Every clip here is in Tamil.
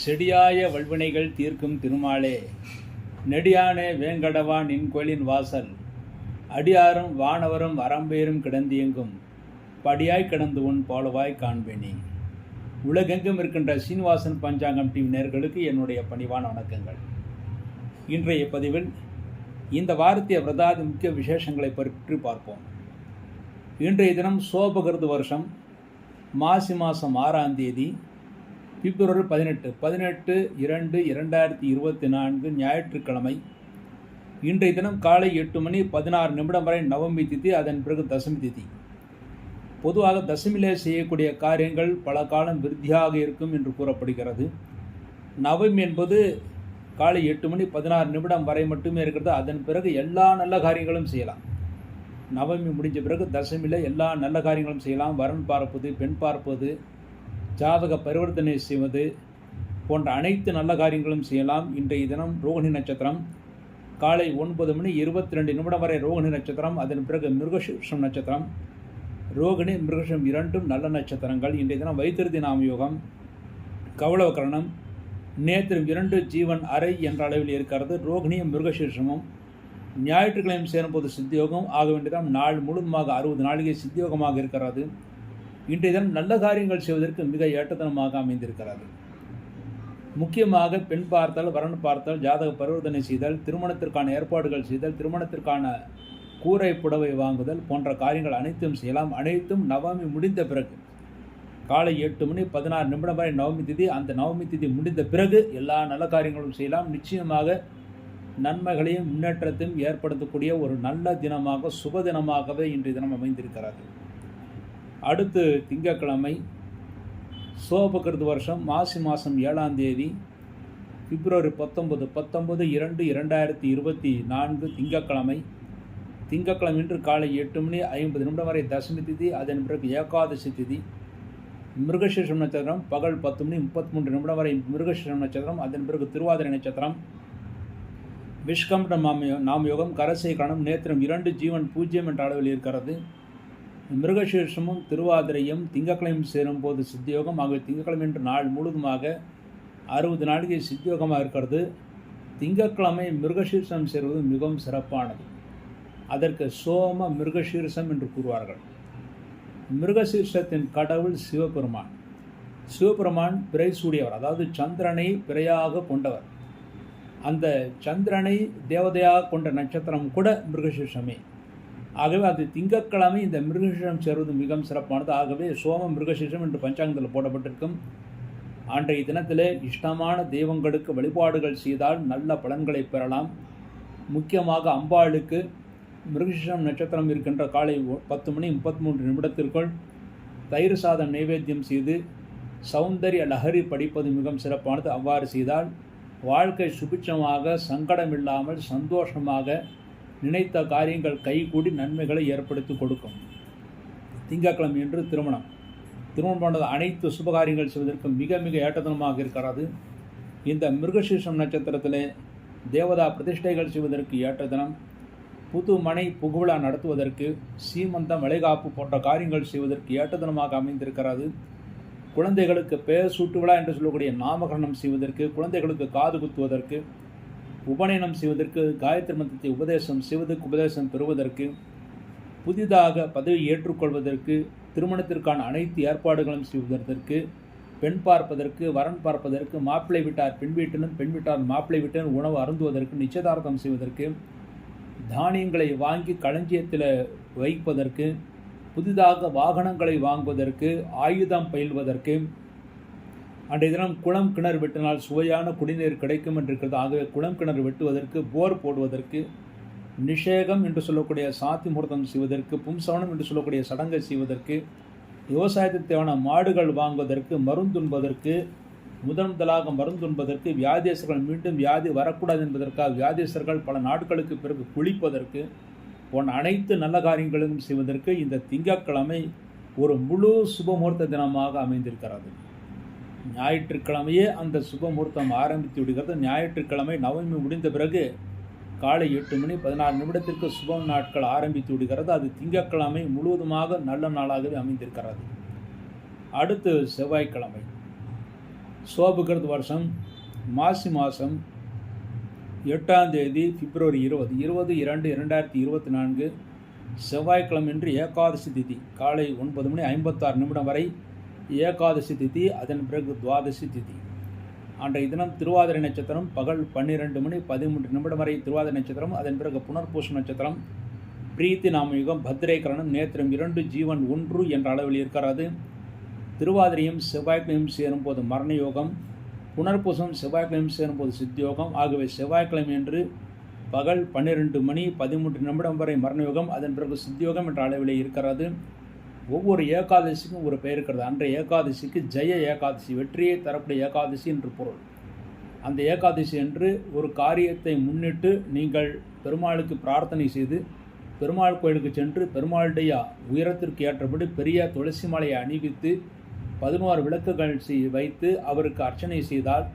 செடியாய வல்வினைகள் தீர்க்கும் திருமாலே, நெடியானே வேங்கடவா நின் கோயிலின் வாசல், அடியாரும் வானவரும் வரம்பேரும் கிடந்தியெங்கும் படியாய் கிடந்து உன் பாலுவாய் காண்பேனே. உலகெங்கும் இருக்கின்ற சீனிவாசன் பஞ்சாங்கம் டிவி நேயர்களுக்கு என்னுடைய பணிவான வணக்கங்கள். இன்றைய பதிவில் இந்த வாரத்திய விரதாதி முக்கிய விசேஷங்களை பற்றி பார்ப்போம். இன்றைய தினம் சோபகிருது வருஷம் மாசி மாதம் 6ஆம் தேதி பிப்ரவரி 18/2/2024 ஞாயிற்றுக்கிழமை. இன்றைய தினம் காலை 8:16 வரை நவமி திதி, அதன் பிறகு தசமி திதி. பொதுவாக தசமியிலே செய்யக்கூடிய காரியங்கள் பல காலம் விருத்தியாக இருக்கும் என்று கூறப்படுகிறது. நவமி என்பது காலை 8:16 வரை மட்டுமே இருக்கிறது. அதன் பிறகு எல்லா நல்ல காரியங்களும் செய்யலாம். நவமி முடிஞ்ச பிறகு தசமியில் எல்லா நல்ல காரியங்களும் செய்யலாம். வரன் பார்ப்பது, பெண் பார்ப்பது, ஜாதக பரிவர்த்தனை செய்வது போன்ற அனைத்து நல்ல காரியங்களும் செய்யலாம். இன்றைய தினம் ரோகிணி நட்சத்திரம் காலை 9:22 வரை ரோகிணி நட்சத்திரம், அதன் பிறகு மிருகசீர்ஷம் நட்சத்திரம். ரோகிணி மிருகசம் இரண்டும் நல்ல நட்சத்திரங்கள். இன்றைய தினம் வைத்திருதி நாம யோகம், கௌளவகரணம், நேத்திரம் 2 ஜீவன் அறை என்ற அளவில் இருக்கிறது. ரோகிணியும் மிருகசீர்ஷமும் ஞாயிற்றுக்கிழமை சேரும்போது சித்தியோகம் ஆக வேண்டியதான். நாள் முழுவதுமாக 60 நாளிகை சித்தியோகமாக இருக்கிறது. இன்றைய தினம் நல்ல காரியங்கள் செய்வதற்கு மிக ஏற்றத்தனமாக அமைந்திருக்கிறது. முக்கியமாக பெண் பார்த்தல், வரன் பார்த்தல், ஜாதக பரிவர்த்தனை செய்தல், திருமணத்திற்கான ஏற்பாடுகள் செய்தல், திருமணத்திற்கான கூரை புடவை வாங்குதல் போன்ற காரியங்கள் அனைத்தும் செய்யலாம். அனைத்தும் நவமி முடிந்த பிறகு காலை 8:16 வரை நவமி திதி. அந்த நவமி திதி முடிந்த பிறகு எல்லா நல்ல காரியங்களும் செய்யலாம். நிச்சயமாக நன்மைகளையும் முன்னேற்றத்தையும் ஏற்படுத்தக்கூடிய ஒரு நல்ல தினமாக, சுப தினமாகவே இன்றைய தினம் அமைந்திருக்கிறது. அடுத்து திங்கட்கிழமை சோபகிருது வருஷம் மாசி மாதம் 7ஆம் தேதி பிப்ரவரி 19/2/2024 திங்கட்கிழமை. திங்கட்கிழமை இன்று காலை 8:50 வரை தசமி திதி, அதன் பிறகு ஏகாதசி திதி. மிருகசீர்ஷம் நட்சத்திரம் பகல் 10:33 வரை மிருகசீர்ஷம் நட்சத்திரம், அதன் பிறகு திருவாதிரை நட்சத்திரம். விஷ்கம்ப நாம யோகம், கரசை கணம், நேத்திரம் 2 ஜீவன் 0 என்ற அளவில் இருக்கிறது. மிருகசீர்ஷமும் திருவாதிரையும் திங்கட்கிழமை சேரும் போது சித்தியோகம். ஆகவே திங்கட்கிழமை இன்று நாள் முழுவதுமாக 60 நாளிகை சித்தியோகமாக இருக்கிறது. திங்கட்கிழமை மிருகசீர்ஷம் சேருவது மிகவும் சிறப்பானது. அதற்கு சோம மிருகசீர்ஷம் என்று கூறுவார்கள். மிருகசீர்ஷத்தின் கடவுள் சிவபெருமான். சிவபெருமான் பிறை சூடியவர், அதாவது சந்திரனை பிறையாக கொண்டவர். அந்த சந்திரனை தேவதையாக கொண்ட நட்சத்திரம் கூட மிருகசீர்ஷமே. ஆகவே அது திங்கட்கிழமை இந்த மிருகசீர்ஷம் சேருவது மிகவும் சிறப்பானது. ஆகவே சோம மிருகசீர்ஷம் என்று பஞ்சாங்கத்தில் போடப்பட்டிருக்கும். அன்றைய தினத்திலே இஷ்டமான தெய்வங்களுக்கு வழிபாடுகள் செய்தால் நல்ல பலன்களை பெறலாம். முக்கியமாக அம்பாளுக்கு மிருகசீர்ஷம் நட்சத்திரம் இருக்கின்ற காலை 10:33 தயிர் சாதம் நைவேத்தியம் செய்து சௌந்தரிய லஹரி படிப்பது மிகவும் சிறப்பானது. அவ்வாறு செய்தால் வாழ்க்கை சுபிட்சமாக, சங்கடமில்லாமல் சந்தோஷமாக நினைத்த காரியங்கள் கைகூடி நன்மைகளை ஏற்படுத்தி கொடுக்கும். திங்கட்கிழமை என்று திருமணம் போன்ற அனைத்து சுபகாரியங்கள் செய்வதற்கு மிக மிக ஏற்றத்தனமாக இருக்கிறது. இந்த மிருகசீர்ஷம் நட்சத்திரத்திலே தேவதா பிரதிஷ்டைகள் செய்வதற்கு ஏற்ற தினம். புது மனை புகுவிழா நடத்துவதற்கு, சீமந்தம், வளைகாப்பு போன்ற காரியங்கள் செய்வதற்கு ஏற்ற தினமாக அமைந்திருக்கிறது. குழந்தைகளுக்கு பெயர் சூட்டு விழா என்று சொல்லக்கூடிய நாமகரணம் செய்வதற்கு, குழந்தைகளுக்கு காது குத்துவதற்கு, உபநயனம் செய்வதற்கு, காயத்ரி மந்திரத்தை உபதேசம் பெறுவதற்கு, புதிதாக பதவி ஏற்றுக்கொள்வதற்கு, திருமணத்திற்கான அனைத்து ஏற்பாடுகளும் செய்வதற்கு, பெண் பார்ப்பதற்கு, வரன் பார்ப்பதற்கு, மாப்பிள்ளை வீட்டார் பெண் வீட்டிலும், பெண் வீட்டார் மாப்பிள்ளை வீட்டிலும் உணவு அருந்துவதற்கு, நிச்சயதார்த்தம் செய்வதற்கு, தானியங்களை வாங்கி களஞ்சியத்தில் வைப்பதற்கு, புதிதாக வாகனங்களை வாங்குவதற்கு, ஆயுதம் பயில்வதற்கு. அன்றைய தினம் குளம் கிணறு வெட்டினால் சுவையான குடிநீர் கிடைக்கும் என்று இருக்கிறது. ஆகவே குளம் கிணறு வெட்டுவதற்கு, போர் போடுவதற்கு, நிஷேகம் என்று சொல்லக்கூடிய சாத்தி முகூர்த்தம் செய்வதற்கு, பும்சவனம் என்று சொல்லக்கூடிய சடங்கை செய்வதற்கு, விவசாயத்துக்கு தேவையான மாடுகள் வாங்குவதற்கு, மருந்துண்பதற்கு, முதலாக மருந்துண்பதற்கு, வியாதியஸ்தர்கள் மீண்டும் வியாதி வரக்கூடாது என்பதற்காக வியாதியஸ்தர்கள் பல நாட்களுக்கு பிறகு குளிப்பதற்கு போன்ற அனைத்து நல்ல காரியங்களும் செய்வதற்கு இந்த திங்கட்கிழமை ஒரு முழு சுபமுகூர்த்த தினமாக அமைந்திருக்கிறது. ஞாயிற்றுக்கிழமையே அந்த சுபமுகூர்த்தம் ஆரம்பித்து விடுகிறது. ஞாயிற்றுக்கிழமை நவமி முடிந்த பிறகு காலை 8:16 சுப நாட்கள் ஆரம்பித்து விடுகிறது. அது திங்கட்கிழமை முழுவதுமாக நல்ல நாளாகவே அமைந்திருக்கிறது. அடுத்து செவ்வாய்க்கிழமை. சோபகிருத் வருஷம் மாசி மாதம் 8ஆம் தேதி பிப்ரவரி 20/2/2024 செவ்வாய்க்கிழமையன்று ஏகாதசி திதி காலை 9:56 வரை ஏகாதசி திதி. அதன் பிறகு துவாதசி திதி. அன்றைய தினம் திருவாதிரை நட்சத்திரம் பகல் 12:13 வரை திருவாதிரை நட்சத்திரம். அதன் பிறகு புனர்பூச நட்சத்திரம். பிரீத்தி நாமயுகம் பத்ரேகரணம் நேத்திரம் 2 ஜீவன் 1 என்ற அளவில் இருக்கிறது. திருவாதிரையும் செவ்வாய்க்கிழமையும் சேரும்போது மரண யோகம், புனர்பூசம் செவ்வாய்க்கிழமையும் சேரும்போது சித்தியோகம். ஆகவே செவ்வாய்க்கிழமை என்று பகல் 12:13 வரை மரணயோகம், அதன் பிறகு சித்தியோகம் என்ற அளவிலே இருக்கிறது. ஒவ்வொரு ஏகாதசிக்கும் ஒரு பெயர் இருக்கிறது. அன்றைய ஏகாதசிக்கு ஜெய ஏகாதசி, வெற்றியை தரக்கூடிய ஏகாதசி என்று பொருள். அந்த ஏகாதசி என்று ஒரு காரியத்தை முன்னிட்டு நீங்கள் பெருமாளுக்கு பிரார்த்தனை செய்து பெருமாள் கோயிலுக்கு சென்று பெருமாளுடைய உயரத்திற்கு ஏற்றபடி பெரிய துளசி மாலையை அணிவித்து 11 விளக்குகள் வைத்து அவருக்கு அர்ச்சனை செய்தால்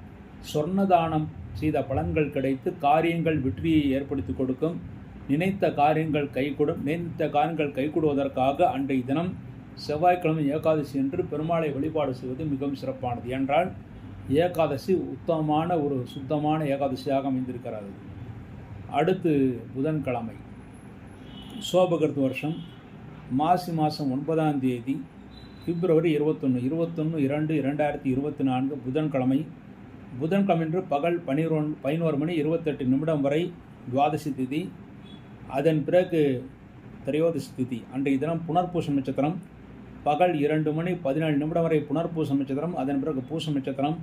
சொர்ணதானம் செய்த பலன்கள் கிடைத்து காரியங்கள் வெற்றியை ஏற்படுத்தி கொடுக்கும். நினைத்த காரியங்கள் கைகூடுவதற்காக அன்றைய தினம் செவ்வாய்க்கிழமை ஏகாதசி என்று பெருமாளை வழிபாடு செய்வது மிகவும் சிறப்பானது. என்றால் ஏகாதசி உத்தமமான ஒரு சுத்தமான ஏகாதசியாக அமைந்திருக்கிறது. அடுத்து புதன்கிழமை சோபகிருத் வருஷம் மாசி மாதம் 9ஆம் தேதி பிப்ரவரி 21/2/2024 புதன்கிழமை. புதன்கிழமையன்று பகல் 11:28 வரை துவாதசி திதி. அதன் பிறகு திரையோதசி திதி. அன்றைய தினம் புனர்பூச நட்சத்திரம் பகல் 2:17 வரை புனர்பூச நட்சத்திரம். அதன் பிறகு பூச நட்சத்திரம்.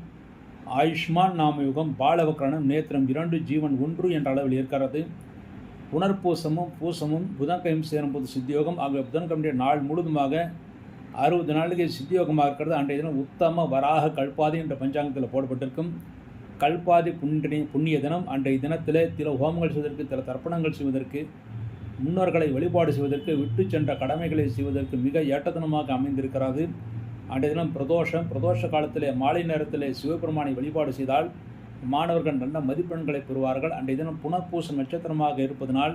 ஆயுஷ்மான் நாமயுகம் பாலவக்கரணம் நேத்திரம் 2 ஜீவன் 1 என்ற அளவில் இருக்கிறது. புனர்பூசமும் பூசமும் புதன்கிழமை சேரும்போது சித்தியோகம். ஆகிய புதன்கிழமைய நாள் முழுதுமாக 60 நாளுக்கு சித்தியோகமாக இருக்கிறது. அன்றைய தினம் உத்தம வராக கல்பாதி என்ற பஞ்சாங்கத்தில் போடப்பட்டிருக்கும். கல்பாதி புண்ணிய தினம். அன்றைய தினத்தில் சில ஹோமங்கள் செய்வதற்கு, சில தர்ப்பணங்கள் செய்வதற்கு, முன்னோர்களை வழிபாடு செய்வதற்கு, விட்டு சென்ற கடமைகளை செய்வதற்கு மிக ஏற்றதனமாக அமைந்திருக்கிறது. அன்றைய தினம் பிரதோஷ காலத்திலே மாலை நேரத்திலே சிவபெருமானை வழிபாடு செய்தால் மாணவர்கள் நல்ல மதிப்பெண்களை பெறுவார்கள். அன்றைய தினம் புனர்பூச நட்சத்திரமாக இருப்பதனால்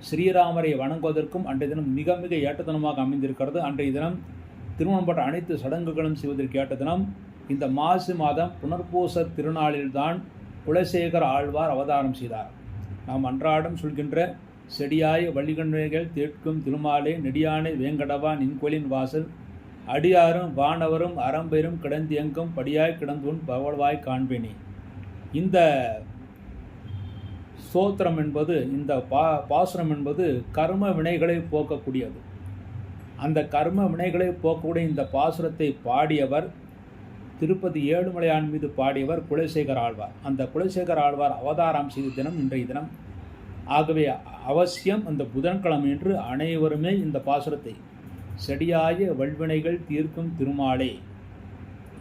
ஸ்ரீராமரை வணங்குவதற்கும் அன்றைய தினம் மிக மிக ஏற்றதனமாக அமைந்திருக்கிறது. அன்றைய தினம் திருமணப்பட்ட அனைத்து சடங்குகளும் செய்வதற்கு ஏற்ற தினம். இந்த மாசி மாதம் புனர்பூச திருநாளில்தான் குலசேகர ஆழ்வார் அவதாரம் செய்தார். நாம் அன்றாடம் சொல்கின்ற செடியாய வழிகண்மைகள் தேட்கும் திருமாலே நெடியானை வேங்கடவா நின்கோலின் வாசல் அடியாரும் வானவரும் அறம்பெரும் கிடந்து எங்கும் படியாய் கிடந்துன் பவழ்வாய் காண்பேனே. இந்த ஸ்தோத்திரம் என்பது, இந்த பாசுரம் என்பது கர்ம வினைகளை போக்கக்கூடியது. அந்த கர்ம வினைகளை போக்கக்கூடிய இந்த பாசுரத்தை பாடியவர் திருப்பதி ஏழுமலையான் மீது பாடியவர் குலசேகர ஆழ்வார். அந்த குலசேகர ஆழ்வார் அவதாரம் செய்த தினம் இன்றைய தினம். ஆகவே அவசியம் அந்த புதன்கிழமை என்று அனைவருமே இந்த பாசுரத்தை செடியாய வல்வினைகள் தீர்க்கும் திருமாலே,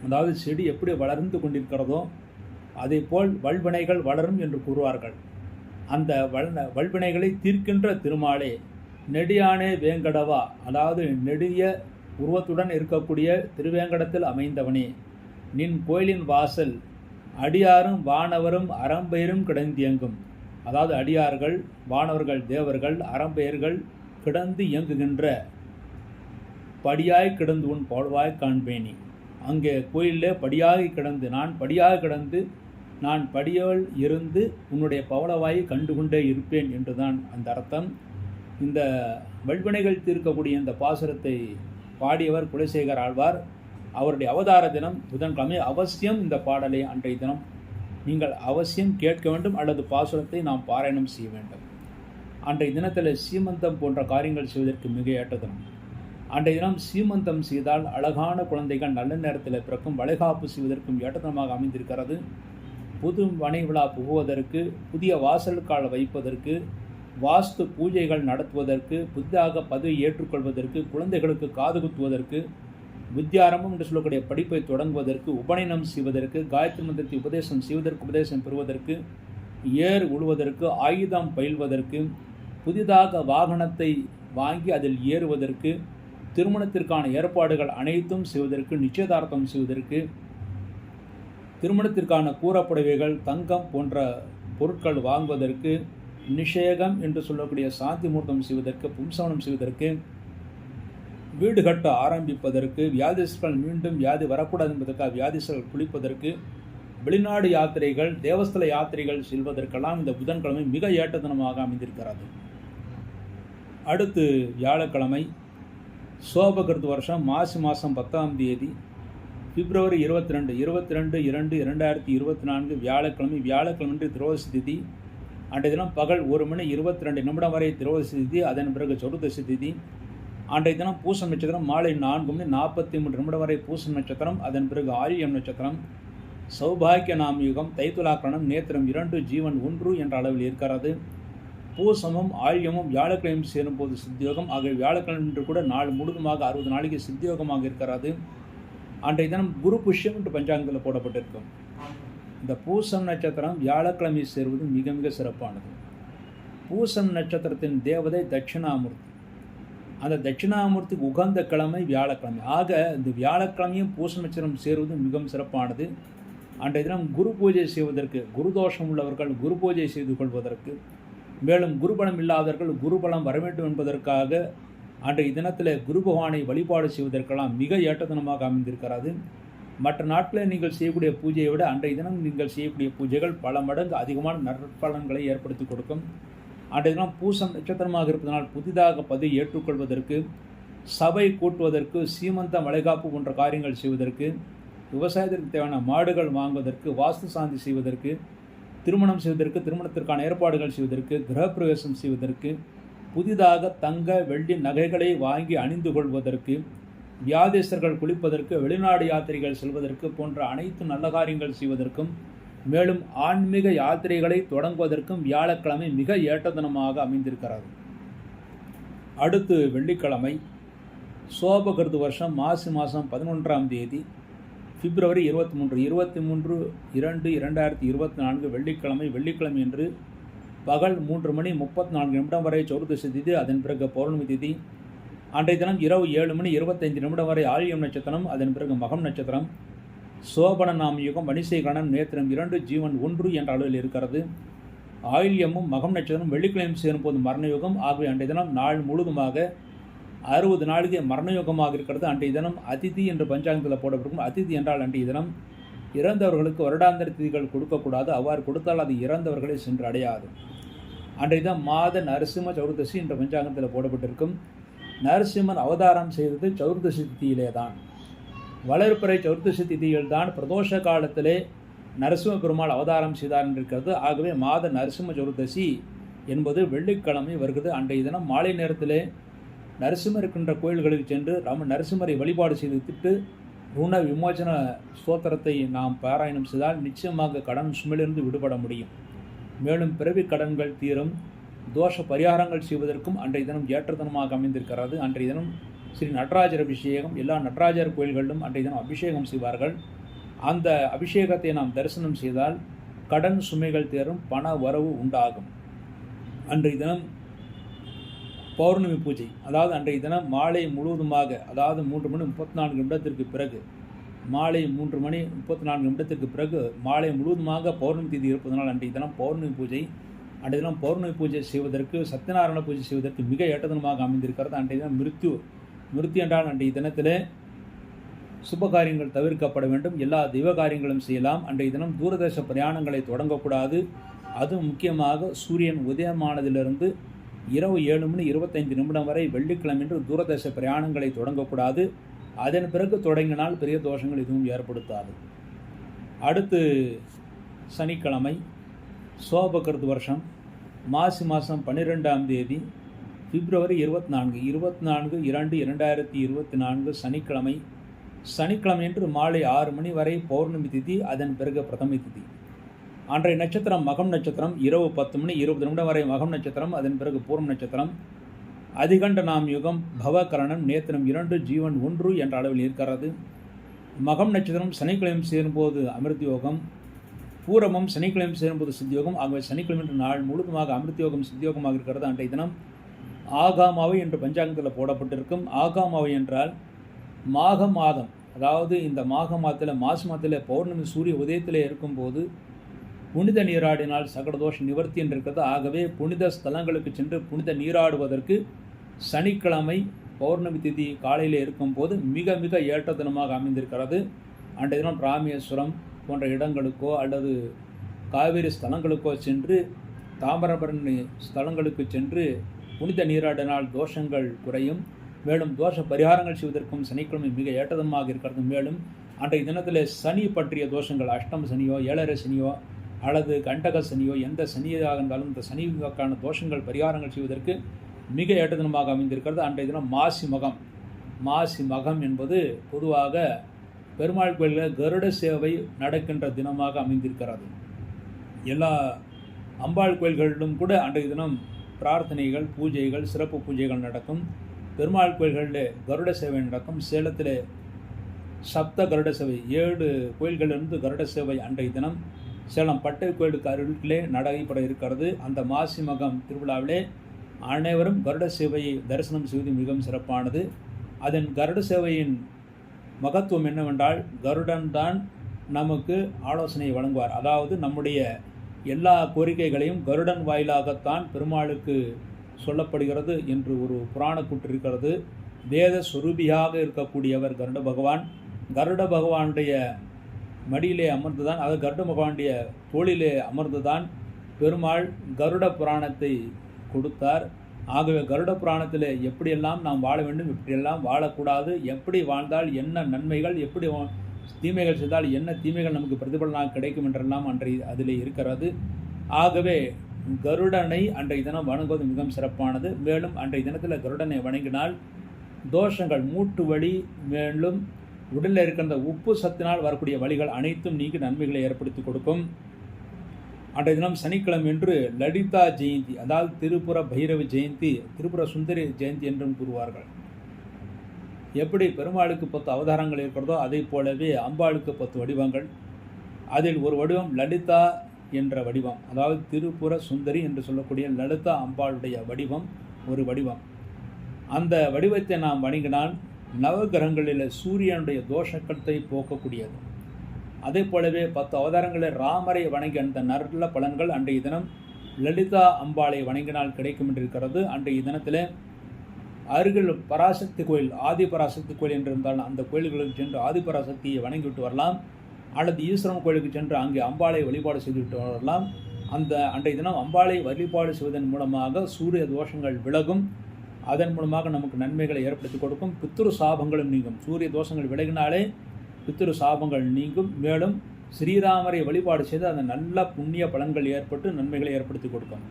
அதாவது செடி எப்படி வளர்ந்து கொண்டிருக்கிறதோ அதே போல் வல்வினைகள் வளரும் என்று கூறுவார்கள். அந்த வல்வினைகளை தீர்க்கின்ற திருமாலே நெடியானே வேங்கடவா, அதாவது நெடிய உருவத்துடன் இருக்கக்கூடிய திருவேங்கடத்தில் அமைந்தவனே, நின் கோயிலின் வாசல் அடியாரும் வானவரும் அறம்பெயரும் கிடந்தியங்கும், அதாவது அடியார்கள், வானவர்கள், தேவர்கள், அறம்பெயர்கள் கிடந்து இயங்குகின்ற படியாய் கிடந்து உன் பவழ்வாய் காண்பேனி. அங்கே கோயிலே படியாக கிடந்து நான் படியால் இருந்து உன்னுடைய பவளவாயை கண்டுகொண்டே இருப்பேன் என்றுதான் அந்த அர்த்தம். இந்த வல்வினைகள் தீர்க்கக்கூடிய இந்த பாசுரத்தை பாடியவர் குலசேகர ஆழ்வார். அவருடைய அவதார தினம் புதன்கிழமை. அவசியம் இந்த பாடலை அன்றைய தினம் நீங்கள் அவசியம் கேட்க வேண்டும், அல்லது பாசுரத்தை நாம் பாராயணம் செய்ய வேண்டும். அன்றைய தினத்தில் சீமந்தம் போன்ற காரியங்கள் செய்வதற்கு மிக ஏற்ற தினம். அன்றைய தினம் சீமந்தம் செய்தால் அழகான குழந்தைகள் நல்ல நேரத்தில் பிறக்கும். வளைகாப்பு செய்வதற்கும் ஏற்றதனமாக அமைந்திருக்கிறது. புது மனை விழா புகுவதற்கு, புதிய வாசலுக்கால் வைப்பதற்கு, வாஸ்து பூஜைகள் நடத்துவதற்கு, புதிதாக பதவி ஏற்றுக்கொள்வதற்கு, குழந்தைகளுக்கு காது குத்துவதற்கு, வித்யாரம்பம் என்று சொல்லக்கூடிய படிப்பை தொடங்குவதற்கு, உபநயனம் செய்வதற்கு, காயத்ரி மந்திரத்தை உபதேசம் செய்வதற்கு, உபதேசம் பெறுவதற்கு, ஏர் உழுவதற்கு, ஆயுதம் பயில்வதற்கு, புதிதாக வாகனத்தை வாங்கி அதில் ஏறுவதற்கு, திருமணத்திற்கான ஏற்பாடுகள் அனைத்தும் செய்வதற்கு, நிச்சயதார்த்தம் செய்வதற்கு, திருமணத்திற்கான கூறப்புடவைகள், தங்கம் போன்ற பொருட்கள் வாங்குவதற்கு, நிஷேகம் என்று சொல்லக்கூடிய சாந்தி முகூர்த்தம் செய்வதற்கு, பும்சவனம் செய்வதற்கு, வீடு கட்ட ஆரம்பிப்பதற்கு, வியாதிஸ்தர்கள் மீண்டும் வியாதி வரக்கூடாது என்பதற்காக வியாதிஸ்தர்கள் குளிப்பதற்கு, வெளிநாடு யாத்திரைகள், தேவஸ்தல யாத்திரைகள் செல்வதற்கெல்லாம் இந்த புதன்கிழமை மிக ஏற்ற தினமாக அமைந்திருக்கிறது. அடுத்து வியாழக்கிழமை சோபகிருது வருஷம் மாசி மாதம் 10ஆம் தேதி பிப்ரவரி 22/2/2024 வியாழக்கிழமை. வியாழக்கிழமை திரோதசி திதி. அன்றைய தினம் பகல் 1 மணி 22 நிமிடம் வரை திரோதசி திதி. அதன் பிறகு சதுர்தசி திதி. அன்றைய தினம் பூசம் நட்சத்திரம் மாலை 4 மணி 43 நிமிடம் வரை பூசம் நட்சத்திரம். அதன் பிறகு ஆயில்யம் நட்சத்திரம். சௌபாகிய நாமயுகம், தைத்துலாக்கரணம், நேத்திரம் 2, ஜீவன் 1 என்ற அளவில் இருக்கிறது. பூசமும் ஆயில்யமும் வியாழக்கிழமை சேரும்போது சித்தியோகம். ஆகிய வியாழக்கிழமை என்று கூட நாள் முழுதுமாக 60 நாளைக்கு சித்தியோகமாக இருக்கிறது. அன்றைய தினம் குரு புஷ்யம் என்று பஞ்சாங்கத்தில் போடப்பட்டிருக்கும். இந்த பூசம் நட்சத்திரம் வியாழக்கிழமை சேருவது மிக மிக சிறப்பானது. பூசம் நட்சத்திரத்தின் தேவதை தட்சிணாமூர்த்தி. அந்த தட்சிணாமூர்த்திக்கு உகந்த கிழமை வியாழக்கிழமை. ஆக இந்த வியாழக்கிழமையும் பூசம் நட்சத்திரம் சேருவது மிகவும் சிறப்பானது. அன்றைய தினம் குரு பூஜை செய்வதற்கு, குருதோஷம் உள்ளவர்கள் குரு பூஜை செய்து கொள்வதற்கு, மேலும் குருபலம் இல்லாதவர்கள் குருபலம் வர வேண்டும் என்பதற்காக அன்றைய தினத்தில் குரு பகவானை வழிபாடு செய்வதற்கெல்லாம் மிக ஏற்ற தினமாக அமைந்திருக்கிறது. மற்ற நாட்களில் நீங்கள் செய்யக்கூடிய பூஜையை விட அன்றைய தினம் நீங்கள் செய்யக்கூடிய பூஜைகள் பல மடங்கு அதிகமான நற்பலன்களை ஏற்படுத்தி கொடுக்கும். அன்றைய தினம் பூசம் நட்சத்திரமாக இருப்பதனால் புதிதாக பதவி ஏற்றுக்கொள்வதற்கு, சபை கூட்டுவதற்கு, சீமந்தம் வளைகாப்பு போன்ற காரியங்கள் செய்வதற்கு, விவசாயத்திற்கு தேவையான மாடுகள் வாங்குவதற்கு, வாஸ்து சாந்தி செய்வதற்கு, திருமணம் செய்வதற்கு, திருமணத்திற்கான ஏற்பாடுகள் செய்வதற்கு, கிரகப்பிரவேசம் செய்வதற்கு, புதிதாக தங்க வெள்ளி நகைகளை வாங்கி அணிந்து கொள்வதற்கு, வியாதிஸ்தர்கள் குளிப்பதற்கு, வெளிநாடு யாத்திரைகள் செல்வதற்கு போன்ற அனைத்து நல்ல காரியங்கள் செய்வதற்கும், மேலும் ஆன்மீக யாத்திரைகளை தொடங்குவதற்கும் வியாழக்கிழமை மிக ஏற்ற தினமாக அமைந்திருக்கிறது. அடுத்து வெள்ளிக்கிழமை சோபகிருது வருஷம் மாசி மாதம் 11ஆம் தேதி பிப்ரவரி 23/2/2024 வெள்ளிக்கிழமை. வெள்ளிக்கிழமை என்று பகல் 3 மணி 34 நிமிடம் வரை சதுர்தசி திதி. அதன் பிறகு பௌர்ணமி திதி. அன்றைய தினம் இரவு 7 மணி 25 நிமிடம் வரை ஆயில்யம் நட்சத்திரம். அதன் பிறகு மகம் நட்சத்திரம். சோபன நாமயுகம், வணிசைகரணம், நேத்திரம் 2, ஜீவன் 1 என்ற அளவில் இருக்கிறது. ஆயில்யமும் மகம் நட்சத்திரம் வெள்ளிக்கிழமை சேரும்போது மரணயுகம். ஆகவே அன்றைய தினம் நாள் முழுதுமாக 60 நாளைக்கு மரணயுகமாக இருக்கிறது. அன்றைய தினம் அதிதி என்று பஞ்சாங்கத்தில் போடப்பட்டிருக்கும். அதிதி என்றால் அன்றைய தினம் இறந்தவர்களுக்கு வருடாந்திர திதிகள் கொடுக்கக்கூடாது. அவ்வாறு கொடுத்தால் அது இறந்தவர்களை சென்று அடையாது. அன்றைய தினம் மாத நரசிம்ம சதுர்தசி என்ற பஞ்சாங்கத்தில் போடப்பட்டிருக்கும். நரசிம்மன் அவதாரம் செய்தது சதுர்தசி திதியிலே தான். வளர்பிறை சதுர்தசி திதியில்தான் பிரதோஷ காலத்திலே நரசிம்ம பெருமாள் அவதாரம் செய்தார் என்றிருக்கிறது. ஆகவே மாத நரசிம்ம சதுர்தசி என்பது வெள்ளிக்கிழமை வருகிறது. அன்றைய தினம் மாலை நேரத்திலே நரசிம்மர் இருக்கின்ற கோயில்களுக்கு சென்று நரசிம்மரை வழிபாடு செய்துவிட்டு ருண விமோசன ஸ்தோத்திரத்தை நாம் பாராயணம் செய்தால் நிச்சயமாக கடன் சுமையிலிருந்து விடுபட முடியும். மேலும் பிறவி கடன்கள் தீரும். தோஷ பரிகாரங்கள் செய்வதற்கும் அன்றைய தினம் ஏற்ற தினமாக அமைந்திருக்கிறது. அன்றைய தினம் ஸ்ரீ நடராஜர் அபிஷேகம். எல்லா நடராஜர் கோயில்களிலும் அன்றைய தினம் அபிஷேகம் செய்வார்கள். அந்த அபிஷேகத்தை நாம் தரிசனம் செய்தால் கடன் சுமைகள் தீரும், பண வரவு உண்டாகும். அன்றைய தினம் பௌர்ணமி பூஜை. அதாவது அன்றைய தினம் மாலை முழுவதுமாக, அதாவது 3 மணி 34 நிமிடத்திற்கு பிறகு, மாலை 3 மணி 34 நிமிடத்திற்கு பிறகு மாலை முழுவதுமாக பௌர்ணமி தேதி இருப்பதனால் அன்றைய தினம் பௌர்ணமி பூஜை. அன்றைய தினம் பௌர்ணமி பூஜை செய்வதற்கு, சத்யநாராயண பூஜை செய்வதற்கு மிக ஏற்ற தினமாக அமைந்திருக்கிறது. அன்றைய தினம் மிருத்யு என்றால் அன்றைய தினத்திலே சுப காரியங்கள் தவிர்க்கப்பட வேண்டும். எல்லா தெய்வ காரியங்களும் செய்யலாம். அன்றைய தினம் தூரதேச பிரயாணங்களை தொடங்கக்கூடாது. அதுவும் முக்கியமாக சூரியன் உதயமானதிலிருந்து இரவு 7 மணி 25 நிமிடம் வரை வெள்ளிக்கிழமை என்று தூரதேச பிரயாணங்களை தொடங்கக்கூடாது. அதன் பிறகு தொடங்கினால் பெரிய தோஷங்கள் எதுவும் ஏற்படுத்தாது. அடுத்து சனிக்கிழமை சோபகிருது வருஷம் மாசி மாதம் 12ஆம் தேதி பிப்ரவரி 24/2/2024 சனிக்கிழமை. சனிக்கிழமை என்று மாலை 6 மணி வரை பௌர்ணமி திதி. அதன் பிறகு பிரதமை திதி. அன்றைய நட்சத்திரம் மகம் நட்சத்திரம். இரவு 10 மணி 20 நிமிடம் வரை மகம் நட்சத்திரம். அதன் பிறகு பூர்ண நட்சத்திரம். அதிகண்ட நாம் யுகம், பவகரணம், நேத்திரம் 2, ஜீவன் 1 என்ற அளவில் இருக்கிறது. மகம் நட்சத்திரம் சனிக்கிழமை சேரும்போது அமிர்த யோகம். பூரமும் சனிக்கிழமை சேரும்போது சித்தியோகம். ஆகவே சனிக்கிழமை என்று நாள் முழுதுமாக அமிர்த யோகம் சித்தியோகமாக இருக்கிறது. அன்றைய தினம் ஆகாமாவை என்று பஞ்சாங்கத்தில் போடப்பட்டிருக்கும். ஆகாமாவை என்றால் மாக மாதம், அதாவது இந்த மாக மாதத்தில் மாசி மாதத்தில் பௌர்ணமி சூரிய உதயத்திலே இருக்கும்போது புனித நீராடினால் சகல தோஷ நிவர்த்தி என்றிருக்கிறது. ஆகவே புனித ஸ்தலங்களுக்கு சென்று புனித நீராடுவதற்கு சனிக்கிழமை பௌர்ணமி திதி காலையில் இருக்கும்போது மிக மிக ஏற்ற தினமாக அமைந்திருக்கிறது. அன்றைய தினம் ராமேஸ்வரம் போன்ற இடங்களுக்கோ அல்லது காவிரி ஸ்தலங்களுக்கோ சென்று தாமிரபரணி ஸ்தலங்களுக்கு சென்று புனித நீராடினால் தோஷங்கள் குறையும். மேலும் தோஷ பரிகாரங்கள் செய்வதற்கும் சனிக்கிழமை மிக ஏற்ற தினமாக இருக்கிறது. மேலும் அன்றைய தினத்தில் சனி பற்றிய தோஷங்கள், அஷ்டம சனியோ ஏழரை சனியோ அல்லது கண்டக சனியோ எந்த சனியாக இருந்தாலும் இந்த சனிக்கான தோஷங்கள் பரிகாரங்கள் செய்வதற்கு மிக ஏற்ற தினமாக அமைந்திருக்கிறது. அன்றைய தினம் மாசி மகம். மாசி மகம் என்பது பொதுவாக பெருமாள் கோயில்களில் கருட சேவை நடக்கின்ற தினமாக அமைந்திருக்கிறது. எல்லா அம்பாள் கோயில்களிலும் கூட அன்றைய தினம் பிரார்த்தனைகள், பூஜைகள், சிறப்பு பூஜைகள் நடக்கும். பெருமாள் கோயில்களில் கருட சேவை நடக்கும். சேலத்தில் சப்த கருட சேவை 7 கோயில்களிலிருந்து கருட சேவை அன்றைய தினம் சேலம் பட்டை கோயிலுக்கு அருகிலே நடைபெற இருக்கிறது. அந்த மாசி மகம் திருவிழாவிலே அனைவரும் கருட சேவையை தரிசனம் செய்வது மிகவும் சிறப்பானது. அதன் கருட சேவையின் மகத்துவம் என்னவென்றால், கருடன் தான் நமக்கு ஆலோசனை வழங்குவார். அதாவது நம்முடைய எல்லா கோரிக்கைகளையும் கருடன் வாயிலாகத்தான் பெருமாளுக்கு சொல்லப்படுகிறது என்று ஒரு புராண கூற்று இருக்கிறது. வேத சுரூபியாக இருக்கக்கூடியவர் கருட பகவான். கருட பகவானுடைய மடியிலே அமர்ந்துதான், அதாவது கருட பகவானுடைய தோளிலே அமர்ந்துதான் பெருமாள் கருட புராணத்தை கொடுத்தார். ஆகவே கருட புராணத்தில் எப்படியெல்லாம் நாம் வாழ வேண்டும், எப்படியெல்லாம் வாழக்கூடாது, எப்படி வாழ்ந்தால் என்ன நன்மைகள், எப்படி தீமைகள் செய்தால் என்ன தீமைகள் நமக்கு பிரதிபலனாக கிடைக்கும் என்றெல்லாம் அதில் இருக்கிறது. ஆகவே கருடனை அன்றைய தினம் வணங்குவது மிகவும் சிறப்பானது. மேலும் அன்றைய தினத்தில் கருடனை வணங்கினால் தோஷங்கள், மூட்டு வலி, மேலும் உடலில் இருக்கின்ற உப்பு சத்தினால் வரக்கூடிய வலிகள் அனைத்தும் நீக்கி நன்மைகளை ஏற்படுத்தி கொடுக்கும். அன்றைய தினம் சனிக்கிழமை என்று லலிதா ஜெயந்தி, அதாவது திருப்புர பைரவி ஜெயந்தி, திருப்புர சுந்தரி ஜெயந்தி என்றும் கூறுவார்கள். எப்படி பெருமாளுக்கு 10 அவதாரங்கள் இருக்கிறதோ அதை போலவே அம்பாளுக்கு 10 வடிவங்கள். அதில் ஒரு வடிவம் லலிதா என்ற வடிவம், அதாவது திருப்புர சுந்தரி என்று சொல்லக்கூடிய லலிதா அம்பாளுடைய வடிவம் ஒரு வடிவம். அந்த வடிவத்தை நாம் வணங்கினால் நவகிரகங்களில் சூரியனுடைய தோஷத்தை போக்கக்கூடியது. அதே போலவே 10 அவதாரங்களில் ராமரை வணங்கி அந்த நல்ல பலன்கள் அன்றைய தினம் லலிதா அம்பாளை வணங்கினால் கிடைக்கும் என்றிருக்கிறது. அன்றைய தினத்தில் அருகில் பராசக்தி கோயில், ஆதி பராசக்தி கோயில் என்று இருந்தால் அந்த கோயில்களுக்கு சென்று ஆதி பராசக்தியை வணங்கிவிட்டு வரலாம். அல்லது ஈஸ்வரன் கோயிலுக்கு சென்று அங்கே அம்பாளை வழிபாடு செய்துவிட்டு வரலாம். அந்த அன்றைய தினம் அம்பாளை வழிபாடு செய்வதன் மூலமாக சூரிய தோஷங்கள் விலகும். அதன் மூலமாக நமக்கு நன்மைகளை ஏற்படுத்தி கொடுக்கும். பித்ரு சாபங்களும் நீங்கும். சூரிய தோஷங்கள் விலகினாலே பித்ரு சாபங்கள் நீங்கும். மேலும் ஸ்ரீராமரை வழிபாடு செய்து அந்த நல்ல புண்ணிய பலன்கள் ஏற்பட்டு நன்மைகளை ஏற்படுத்தி கொடுக்கும்.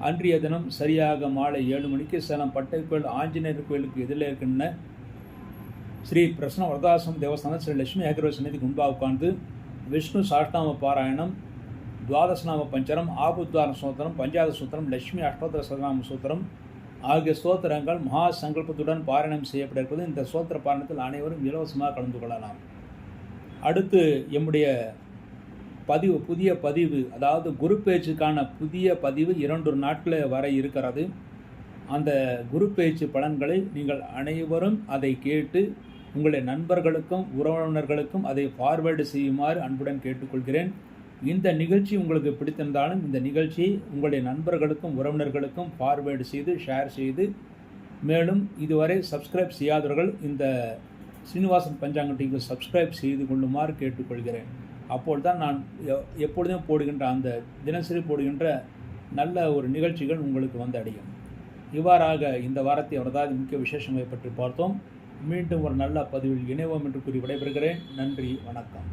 அன்றைய தினம் சரியாக மாலை 7 மணிக்கு சேலம் பட்டை கோயில் ஆஞ்சநேயர் கோயிலுக்கு எதிரில் இருக்கின்ற ஸ்ரீ பிரசன்ன வரதாசம் தேவஸ்தானம் ஸ்ரீ லட்சுமி அகர்வ சன்னதிக்கு முன்பாக உட்கார்ந்து விஷ்ணு சாஷ்டாம பாராயணம், துவாதசநாம பஞ்சரம், ஆபுத்வார சூத்திரம், பஞ்சாத சூத்திரம், லட்சுமி அஷ்டோத்தர சதநாம சூத்திரம் ஆகிய ஸ்தோத்திரங்கள் மகா சங்கல்பத்துடன் பாராயணம் செய்யப்பட இருப்பது. இந்த ஸ்தோத்திர பாராயணத்தில் அனைவரும் இலவசமாக கலந்து கொள்ளலாம். அடுத்து எம்முடைய புதிய பதிவு, அதாவது குரு பேச்சுக்கான புதிய பதிவு 2 நாட்களில் வர இருக்கிறது. அந்த குரு பேச்சு பலன்களை நீங்கள் அனைவரும் அதை கேட்டு உங்களுடைய நண்பர்களுக்கும் உறவினர்களுக்கும் அதை ஃபார்வேர்டு செய்யுமாறு அன்புடன் கேட்டுக்கொள்கிறேன். இந்த நிகழ்ச்சி உங்களுக்கு பிடித்திருந்தாலும் இந்த நிகழ்ச்சியை உங்களுடைய நண்பர்களுக்கும் உறவினர்களுக்கும் ஃபார்வேர்டு செய்து ஷேர் செய்து, மேலும் இதுவரை சப்ஸ்கிரைப் செய்யாதவர்கள் இந்த ஸ்ரீனிவாசன் பஞ்சாங்கம் டிவிக்கு சப்ஸ்கிரைப் செய்து கொள்ளுமாறு கேட்டுக்கொள்கிறேன். அப்போது நான் எப்பொழுதும் போடுகின்ற அந்த தினசரி போடுகின்ற நல்ல ஒரு நிகழ்ச்சிகள் உங்களுக்கு வந்து அடையும். இவ்வாறாக இந்த வாரத்தை அவரதாவது முக்கிய விசேஷங்களை பற்றி பார்த்தோம். மீண்டும் ஒரு நல்ல பதிவில் இணைவோம் என்று கூறி விடைபெறுகிறேன். நன்றி, வணக்கம்.